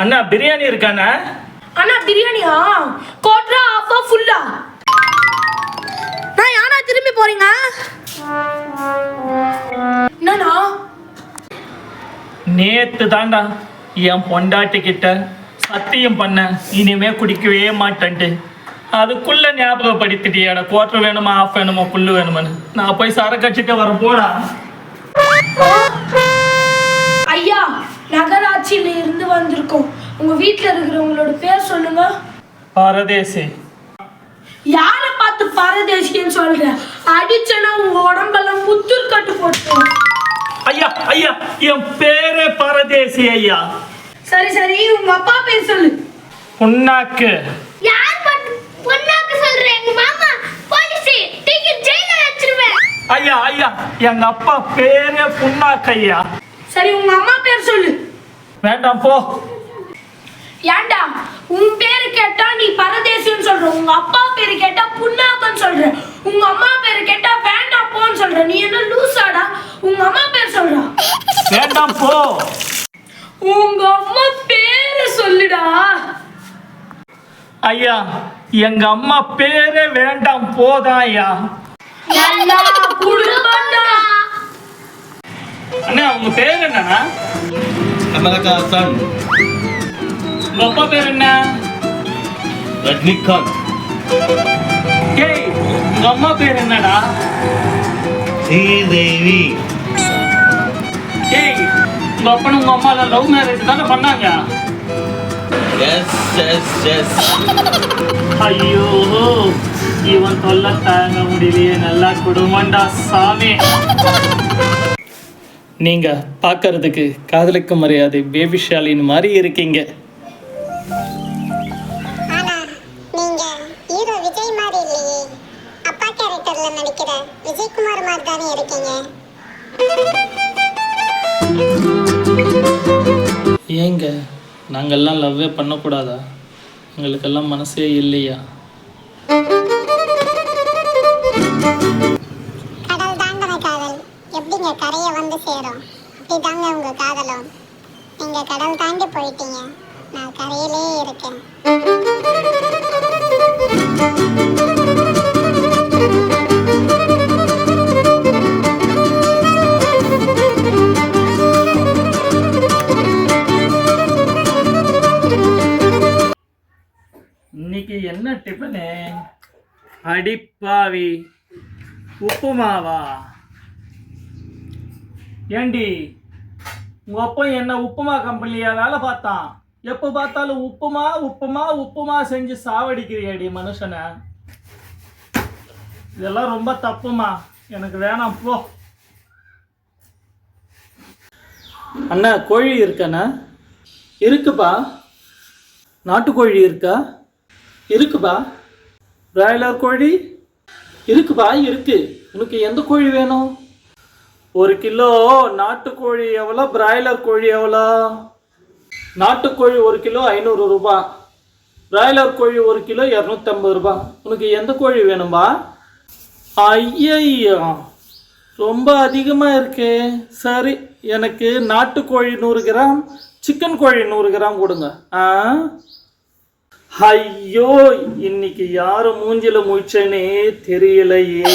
அண்ணா பிரியாணி இருக்காண்ணா? அண்ணா பிரியாணியா? கோட்ரா ஆஃபா ஃபுல்லா? நான் யானா திரும்பி போறீங்க? என்னண்ணா? நேத்து தாண்டா என் பொண்டாட்டி கிட்ட சத்தியம் பண்ண இனிமே குடிக்கவே மாட்டேன்ட்டு. அதுக்குள்ள ஞாபகப்படுத்திட்டியாடா, குவார்டர் வேணுமா ஆஃப் வேணுமா புல்லு வேணுமான்னு. நான் போய் சரக்கு அடிச்சுட்டு வரேன் போடா. ஐயா, நகராட்சியில இருந்து வந்திருக்கோம். உங்க வீட்டுல இருக்கிறவங்களோட பேர் சொல்லுங்க. பரதேசி. யார பார்த்து பரதேசின்னு சொல்ற? அடிச்சனா உங்க உடம்பெல்லாம் முத்தூர் கட்டு போட்டு. ஐயா ஐயா, என் பேரே பரதேசி ஐயா. சரி சரி, உங்க அப்பா பேர் சொல்லு. புண்ணாக்கு. யார் புண்ணாக்கு சொல்ற? எங்க மாமா போலீஸ் டிக்கெட் ஜெயில வச்சிருவேன். ஐயா ஐயா, எங்க அப்பா பேரே புண்ணாக்கு ஐயா. சரி, உங்க அம்மா பேர் சொல்லு. வேண்டாம் போ. ஏண்டா, உன் பேரு கேட்டா நீ பரதேசின்னு சொல்ற, உங்க அப்பா பேரு கேட்டா புண்ணாக்குன்னு சொல்ற, உங்க அம்மா பேரு கேட்டா வேண்டாம் போன்னு சொல்ற. நீ என்ன லூசாடா? உங்க அம்மா பேர் சொல்றா. வேண்டாம் போ. உங்க அம்மா பேரு சொல்லுடா. ஐயா, எங்க அம்மா பேரே வேண்டாம் போதான் ஐயா. நல்லா குடும்பம்டா. அண்ணா, உங்க பேர் என்னன்னா? கமலஹாசன். உங்க அப்பா பேர் என்ன? ரஜினிகாந்த். ஏய், உங்க அம்மா பேர் என்னடா? ஸ்ரீதேவி. ஏய், உங்க அப்பனும் உங்க அம்மா லவ் மேரேஜ் தானே பண்ணாங்க? Yes yes yes. ஐயோ, இவன் தொல்லை தாங்க முடியலையே. நல்லா குடும்பம்டா சாமி. நீங்க பார்க்கறதுக்கு காதலுக்கு மரியாதை பேபிஷாலின் மாதிரி இருக்கீங்க. ஆனா நீங்க ஹீரோ விஜய் மாதிரி இல்லையே. அப்பா கேரக்டர்ல நடிக்கிற விஜயகுமார் மாதிரி தானே இருக்கீங்க. ஏங்க நாங்கெல்லாம் லவ்வே பண்ணக்கூடாதா? எங்களுக்கெல்லாம் மனசே இல்லையா? கடல் தாண்டன காதல் எப்படிங்க கரையை வந்து சேரும்? அப்படிதாங்க உங்க காதலும். நீங்க கடல் தாண்டி போயிட்டீங்க, நான் கரையிலே இருக்கேன். இன்னைக்கு என்ன டிஃபனு? அடிப்பாவி, உப்புமாவா? ஏண்டி, உங்க அப்பா என்ன உப்புமா கம்பெனியா வேலை பார்த்தான்? எப்போ பார்த்தாலும் உப்புமா உப்புமா உப்புமா செஞ்சு சாவடிக்கிறியாடி மனுஷனை. இதெல்லாம் ரொம்ப தப்புமா, எனக்கு வேணாம் போ. அண்ணா, கோழி இருக்காண்ணா? இருக்குப்பா. நாட்டுக்கோழி இருக்கா? இருக்குப்பா. பிராய்லர் கோழி இருக்குப்பா, இருக்கு. உனக்கு எந்த கோழி வேணும்? 1 கிலோ நாட்டுக்கோழி எவ்வளோ? பிராய்லர் கோழி எவ்வளோ? நாட்டுக்கோழி 1 கிலோ 500 ரூபா, பிராய்லர் கோழி 1 கிலோ 250 ரூபா. உனக்கு எந்த கோழி வேணும்பா? ஐயோ, ரொம்ப அதிகமாக இருக்கே. சரி, எனக்கு நாட்டுக்கோழி 100 கிராம், சிக்கன் கோழி 100 கிராம் கொடுங்க. ஐயோ, இன்னைக்கு யாரு மூஞ்சில முழிச்சேனே தெரியலையே.